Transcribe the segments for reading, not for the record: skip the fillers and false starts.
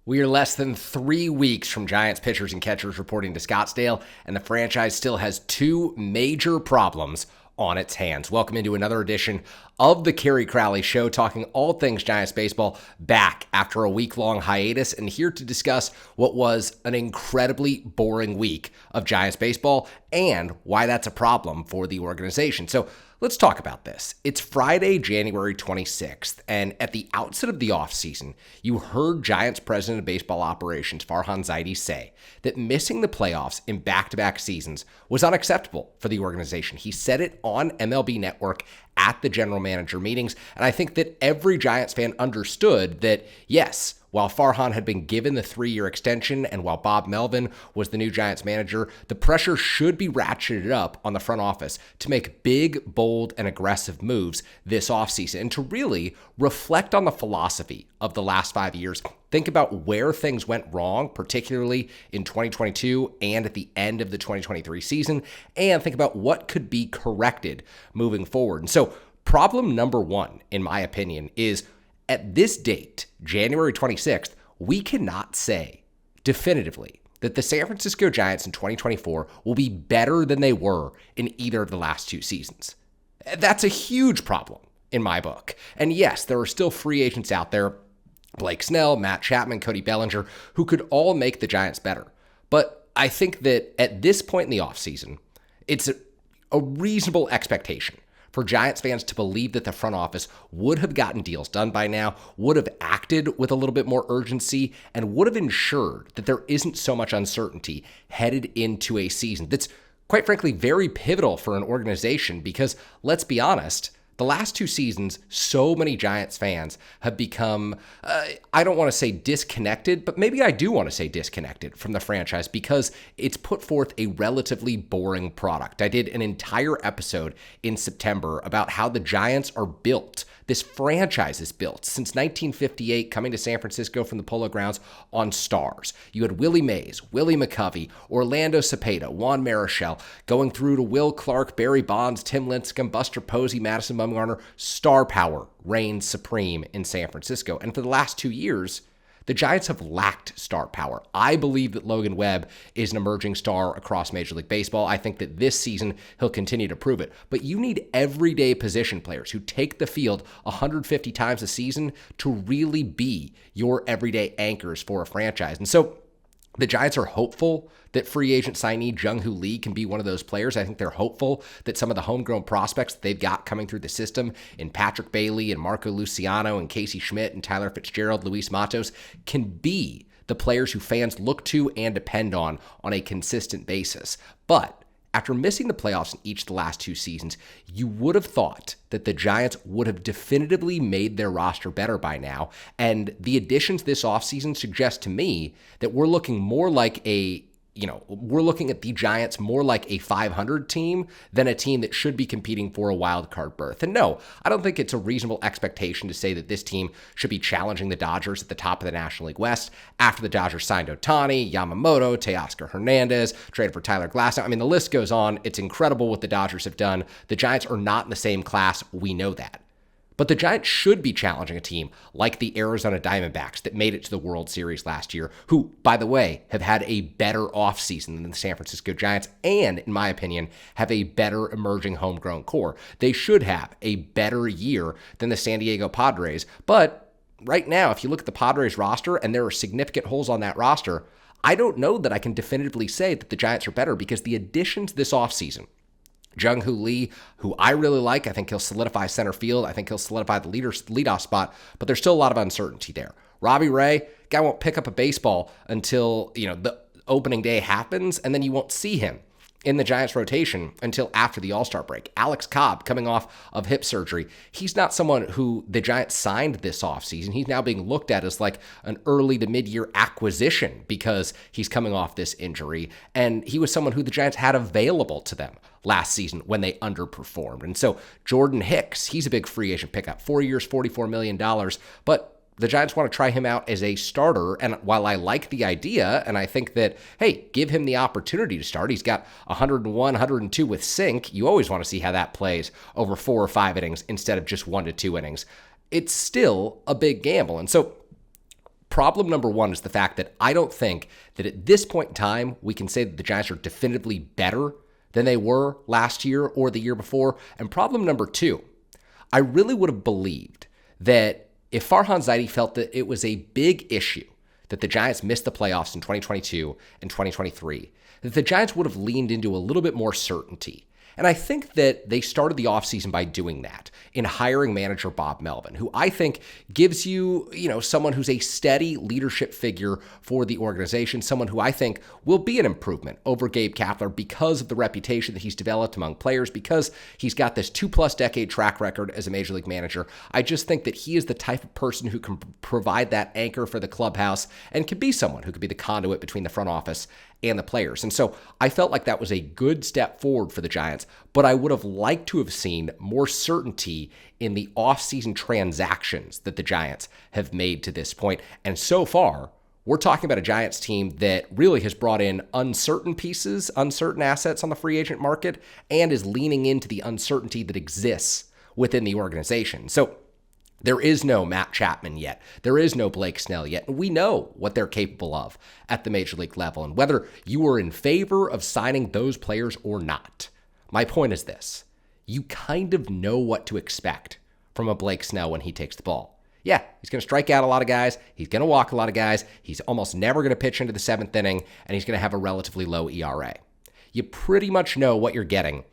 We are less than 3 weeks from Giants pitchers and catchers reporting to Scottsdale, and the franchise still has two major problems on its hands. Welcome into another edition of the Kerry Crowley Show, talking all things Giants baseball, back after a week-long hiatus, and here to discuss what was an incredibly boring week of Giants baseball and why that's a problem for the organization. So let's talk about this. It's Friday, January 26th, and at the outset of the offseason, you heard Giants President of Baseball Operations, Farhan Zaidi, say that missing the playoffs in back-to-back seasons was unacceptable for the organization. He said it on MLB Network at the general manager meetings, and I think that every Giants fan understood that, yes, while Farhan had been given the 3-year extension and while Bob Melvin was the new Giants manager, the pressure should be ratcheted up on the front office to make big, bold, and aggressive moves this offseason and to really reflect on the philosophy of the last 5 years. Think about where things went wrong, particularly in 2022 and at the end of the 2023 season, and think about what could be corrected moving forward. And so problem number one, in my opinion, is at this date, January 26th, we cannot say definitively that the San Francisco Giants in 2024 will be better than they were in either of the last two seasons. That's a huge problem in my book. And yes, there are still free agents out there, Blake Snell, Matt Chapman, Cody Bellinger, who could all make the Giants better. But I think that at this point in the offseason, it's a reasonable expectation for Giants fans to believe that the front office would have gotten deals done by now, would have acted with a little bit more urgency, and would have ensured that there isn't so much uncertainty headed into a season that's, quite frankly, very pivotal for an organization because, let's be honest, the last two seasons, so many Giants fans have become, I don't want to say disconnected, but maybe I do want to say disconnected from the franchise because it's put forth a relatively boring product. I did an entire episode in September about how the Giants are built. This franchise is built since 1958, coming to San Francisco from the Polo Grounds on stars. You had Willie Mays, Willie McCovey, Orlando Cepeda, Juan Marichal, going through to Will Clark, Barry Bonds, Tim Lincecum, Buster Posey, Madison Bumgarner. Star power reigns supreme in San Francisco. And for the last 2 years, the Giants have lacked star power. I believe that Logan Webb is an emerging star across Major League Baseball. I think that this season he'll continue to prove it. But you need everyday position players who take the field 150 times a season to really be your everyday anchors for a franchise. And so the Giants are hopeful that free agent signee Jung-Hoo Lee can be one of those players. I think they're hopeful that some of the homegrown prospects that they've got coming through the system in Patrick Bailey and Marco Luciano and Casey Schmidt and Tyler Fitzgerald, Luis Matos can be the players who fans look to and depend on a consistent basis. But after missing the playoffs in each of the last two seasons, you would have thought that the Giants would have definitively made their roster better by now. And the additions this offseason suggest to me that we're looking more like we're looking at the Giants more like a 500 team than a team that should be competing for a wild card berth. And no, I don't think it's a reasonable expectation to say that this team should be challenging the Dodgers at the top of the National League West after the Dodgers signed Ohtani, Yamamoto, Teoscar Hernandez, traded for Tyler Glasnow. I mean, the list goes on. It's incredible what the Dodgers have done. The Giants are not in the same class. We know that. But the Giants should be challenging a team like the Arizona Diamondbacks that made it to the World Series last year, who, by the way, have had a better offseason than the San Francisco Giants and, in my opinion, have a better emerging homegrown core. They should have a better year than the San Diego Padres. But right now, if you look at the Padres roster, and there are significant holes on that roster, I don't know that I can definitively say that the Giants are better because the additions this offseason, Jung-Hoo Lee, who I really like. I think he'll solidify center field. I think he'll solidify the leadoff spot, but there's still a lot of uncertainty there. Robbie Ray, guy won't pick up a baseball until, the opening day happens, and then you won't see him in the Giants rotation until after the All-Star break. Alex Cobb, coming off of hip surgery, he's not someone who the Giants signed this offseason. He's now being looked at as like an early to mid-year acquisition because he's coming off this injury, and he was someone who the Giants had available to them last season when they underperformed. And so Jordan Hicks, he's a big free agent pickup, 4 years, $44 million, but the Giants want to try him out as a starter, and while I like the idea, and I think that, hey, give him the opportunity to start. He's got 101, 102 with sync. You always want to see how that plays over 4 or 5 innings instead of just 1 to 2 innings. It's still a big gamble. And so Problem number one is the fact that I don't think that at this point in time, we can say that the Giants are definitively better than they were last year or the year before. And problem number two, I really would have believed that if Farhan Zaidi felt that it was a big issue that the Giants missed the playoffs in 2022 and 2023, that the Giants would have leaned into a little bit more certainty. And I think that they started the offseason by doing that in hiring manager Bob Melvin, who I think gives you, someone who's a steady leadership figure for the organization, someone who I think will be an improvement over Gabe Kapler because of the reputation that he's developed among players, because he's got this 2+ decade track record as a major league manager. I just think that he is the type of person who can provide that anchor for the clubhouse and can be someone who could be the conduit between the front office and the players. And so I felt like that was a good step forward for the Giants, but I would have liked to have seen more certainty in the offseason transactions that the Giants have made to this point. And so far, we're talking about a Giants team that really has brought in uncertain pieces, uncertain assets on the free agent market, and is leaning into the uncertainty that exists within the organization. So there is no Matt Chapman yet. There is no Blake Snell yet. And we know what they're capable of at the major league level. And whether you are in favor of signing those players or not, my point is this. You kind of know what to expect from a Blake Snell when he takes the ball. Yeah, he's going to strike out a lot of guys. He's going to walk a lot of guys. He's almost never going to pitch into the 7th inning, and he's going to have a relatively low ERA. You pretty much know what you're getting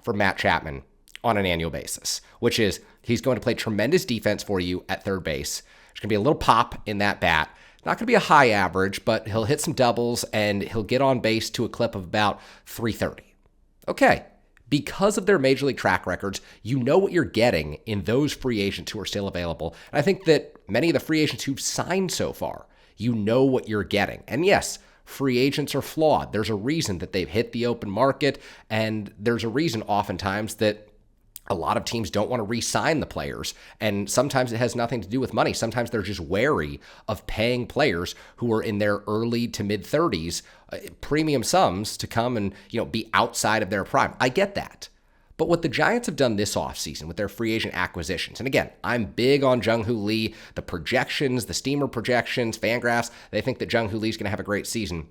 from Matt Chapman on an annual basis, which is he's going to play tremendous defense for you at third base. There's going to be a little pop in that bat. Not going to be a high average, but he'll hit some doubles and he'll get on base to a clip of about 330. Okay, because of their major league track records, you know what you're getting in those free agents who are still available. And I think that many of the free agents who've signed so far, you know what you're getting. And yes, free agents are flawed. There's a reason that they've hit the open market, and there's a reason oftentimes that a lot of teams don't want to re-sign the players, and sometimes it has nothing to do with money. Sometimes they're just wary of paying players who are in their early to mid-30s premium sums to come and be outside of their prime. I get that. But what the Giants have done this offseason with their free agent acquisitions, and again, I'm big on Jung-Hoo Lee, the projections, the Steamer projections, Fangraphs, they think that Jung-Hoo Lee is going to have a great season,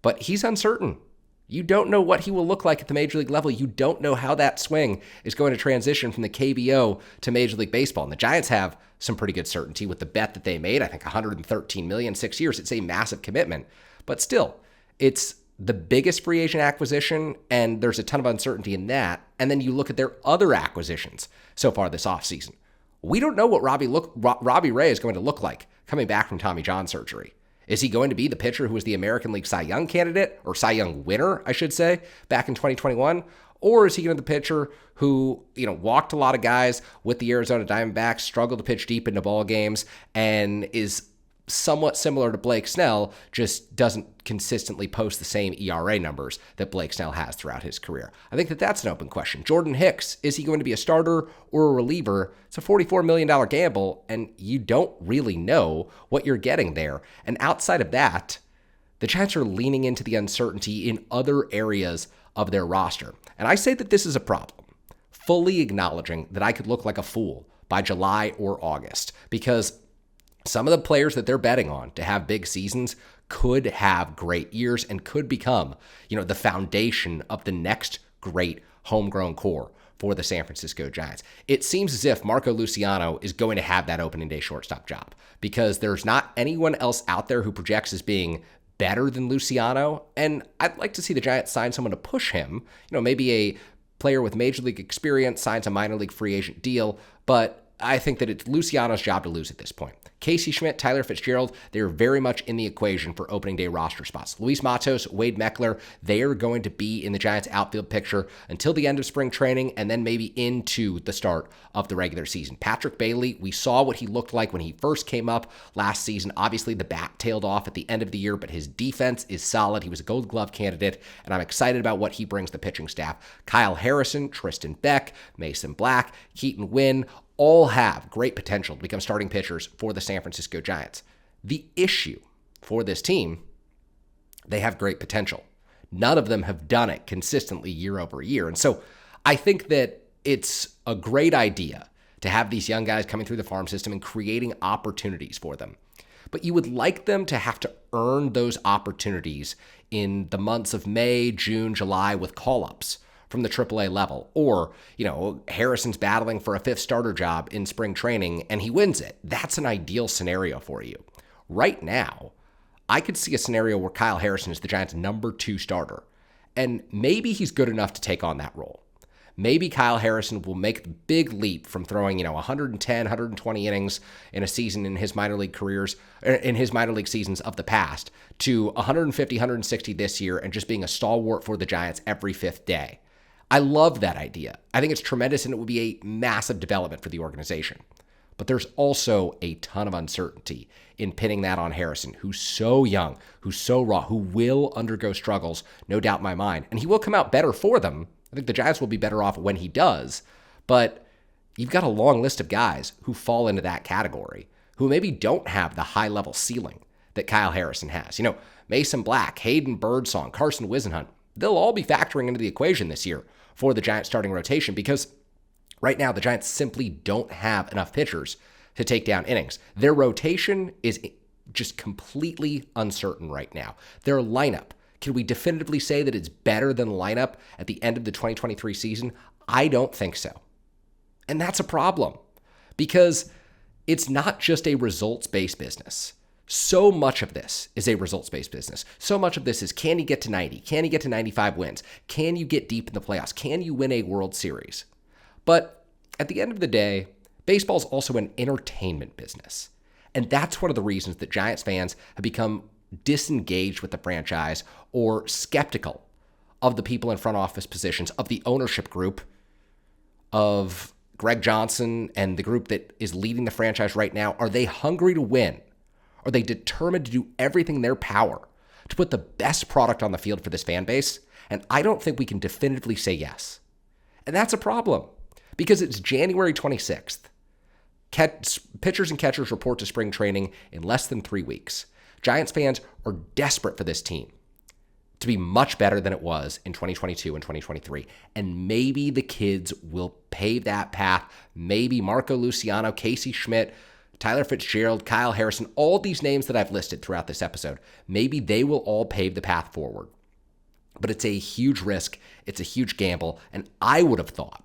but he's uncertain. You don't know what he will look like at the major league level. You don't know how that swing is going to transition from the KBO to Major League Baseball. And the Giants have some pretty good certainty with the bet that they made. I think $113 million, 6 years. It's a massive commitment. But still, it's the biggest free agent acquisition, and there's a ton of uncertainty in that. And then you look at their other acquisitions so far this offseason. We don't know what Robbie Ray is going to look like coming back from Tommy John surgery. Is he going to be the pitcher who was the American League Cy Young candidate, or Cy Young winner, I should say, back in 2021? Or is he going to be the pitcher who, walked a lot of guys with the Arizona Diamondbacks, struggled to pitch deep into ball games, and is somewhat similar to Blake Snell, just doesn't consistently post the same ERA numbers that Blake Snell has throughout his career? I think that that's an open question. Jordan Hicks, is he going to be a starter or a reliever? It's a $44 million gamble, and you don't really know what you're getting there. And outside of that, the Giants are leaning into the uncertainty in other areas of their roster. And I say that this is a problem, fully acknowledging that I could look like a fool by July or August, because some of the players that they're betting on to have big seasons could have great years and could become, the foundation of the next great homegrown core for the San Francisco Giants. It seems as if Marco Luciano is going to have that opening day shortstop job, because there's not anyone else out there who projects as being better than Luciano. And I'd like to see the Giants sign someone to push him, maybe a player with major league experience signs a minor league free agent deal, but I think that it's Luciano's job to lose at this point. Casey Schmidt, Tyler Fitzgerald, they're very much in the equation for opening day roster spots. Luis Matos, Wade Meckler, they are going to be in the Giants outfield picture until the end of spring training and then maybe into the start of the regular season. Patrick Bailey, we saw what he looked like when he first came up last season. Obviously, the bat tailed off at the end of the year, but his defense is solid. He was a Gold Glove candidate, and I'm excited about what he brings to the pitching staff. Kyle Harrison, Tristan Beck, Mason Black, Keaton Wynn, all have great potential to become starting pitchers for the San Francisco Giants. The issue for this team, they have great potential. None of them have done it consistently year over year. And so I think that it's a great idea to have these young guys coming through the farm system and creating opportunities for them. but you would like them to have to earn those opportunities in the months of May, June, July with call-ups from the AAA level. Or, Harrison's battling for a fifth starter job in spring training and he wins it. That's an ideal scenario for you. Right now, I could see a scenario where Kyle Harrison is the Giants' number 2 starter. And maybe he's good enough to take on that role. Maybe Kyle Harrison will make the big leap from throwing, 110, 120 innings in a season in his minor league careers, in his minor league seasons of the past, to 150, 160 this year and just being a stalwart for the Giants every 5th day. I love that idea. I think it's tremendous and it would be a massive development for the organization. But there's also a ton of uncertainty in pinning that on Harrison, who's so young, who's so raw, who will undergo struggles, no doubt in my mind. And he will come out better for them. I think the Giants will be better off when he does. But you've got a long list of guys who fall into that category, who maybe don't have the high-level ceiling that Kyle Harrison has. Mason Black, Hayden Birdsong, Carson Wisenhunt, they'll all be factoring into the equation this year for the Giants starting rotation because right now the Giants simply don't have enough pitchers to take down innings. Their rotation is just completely uncertain right now. Their lineup, can we definitively say that it's better than the lineup at the end of the 2023 season? I don't think so. And that's a problem because it's not just a results-based business. So much of this is a results-based business. So much of this is, can you get to 90? Can you get to 95 wins? Can you get deep in the playoffs? Can you win a World Series? But at the end of the day, baseball is also an entertainment business. And that's one of the reasons that Giants fans have become disengaged with the franchise or skeptical of the people in front office positions, of the ownership group, of Greg Johnson and the group that is leading the franchise right now. Are they hungry to win? Are they determined to do everything in their power to put the best product on the field for this fan base? And I don't think we can definitively say yes. And that's a problem because it's January 26th. Pitchers and catchers report to spring training in less than 3 weeks. Giants fans are desperate for this team to be much better than it was in 2022 and 2023. And maybe the kids will pave that path. Maybe Marco Luciano, Casey Schmidt, Tyler Fitzgerald, Kyle Harrison, all these names that I've listed throughout this episode, maybe they will all pave the path forward. But it's a huge risk. It's a huge gamble. And I would have thought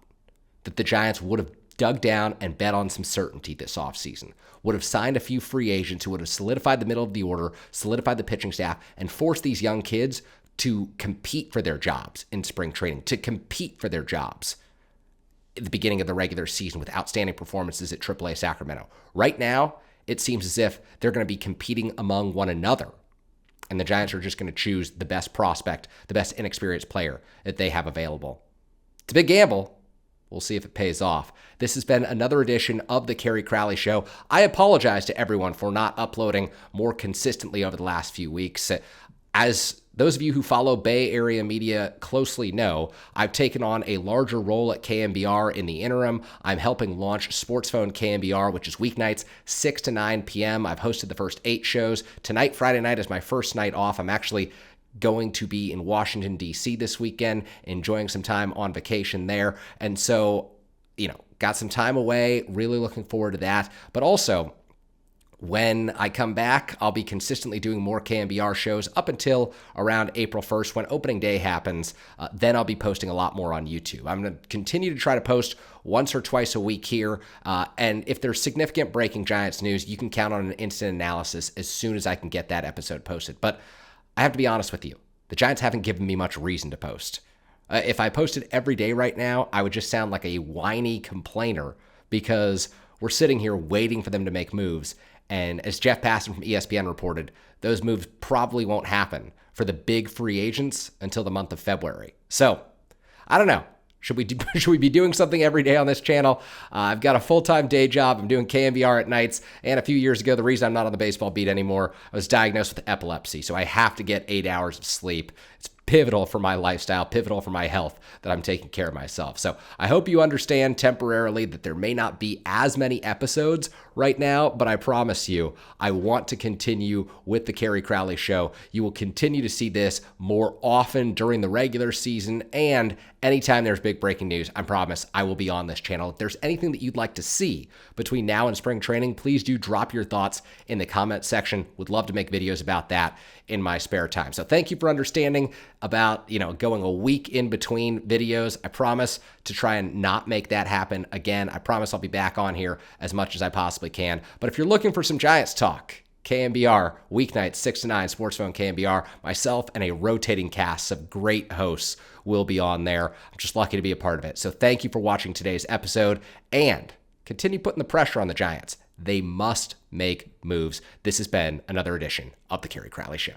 that the Giants would have dug down and bet on some certainty this offseason, would have signed a few free agents who would have solidified the middle of the order, solidified the pitching staff, and forced these young kids to compete for their jobs in spring training, to compete for their jobs at the beginning of the regular season with outstanding performances at AAA Sacramento. Right now, it seems as if they're going to be competing among one another, and the Giants are just going to choose the best prospect, the best inexperienced player that they have available. It's a big gamble. We'll see if it pays off. This has been another edition of the Kerry Crowley Show. I apologize to everyone for not uploading more consistently over the last few weeks. As those of you who follow Bay Area media closely know, I've taken on a larger role at KMBR in the interim. I'm helping launch SportsPhone KMBR, which is weeknights, 6 to 9 p.m. I've hosted the first 8 shows. Tonight, Friday night, is my first night off. I'm actually going to be in Washington, D.C. this weekend, enjoying some time on vacation there. And so, got some time away, really looking forward to that. But also, when I come back, I'll be consistently doing more KMBR shows up until around April 1st when opening day happens. Then I'll be posting a lot more on YouTube. I'm going to continue to try to post once or twice a week here. And if there's significant breaking Giants news, you can count on an instant analysis as soon as I can get that episode posted. But I have to be honest with you. The Giants haven't given me much reason to post. If I posted every day right now, I would just sound like a whiny complainer because we're sitting here waiting for them to make moves. And as Jeff Passan from ESPN reported, those moves probably won't happen for the big free agents until the month of February. So, I don't know. Should we be doing something every day on this channel? I've got a full-time day job. I'm doing KMBR at nights. And a few years ago, the reason I'm not on the baseball beat anymore, I was diagnosed with epilepsy. So I have to get 8 hours of sleep. It's pivotal for my lifestyle, pivotal for my health, that I'm taking care of myself. So I hope you understand temporarily that there may not be as many episodes right now, but I promise you, I want to continue with the Kerry Crowley Show. You will continue to see this more often during the regular season, and anytime there's big breaking news, I promise I will be on this channel. If there's anything that you'd like to see between now and spring training, please do drop your thoughts in the comment section. Would love to make videos about that in my spare time. So thank you for understanding about, going a week in between videos. I promise to try and not make that happen again. I promise I'll be back on here as much as I possibly can. But if you're looking for some Giants talk, KNBR, weeknights 6 to 9, Sports Phone KNBR, myself and a rotating cast of great hosts will be on there. I'm just lucky to be a part of it. So thank you for watching today's episode, and continue putting the pressure on the Giants. They must make moves. This has been another edition of the Kerry Crowley Show.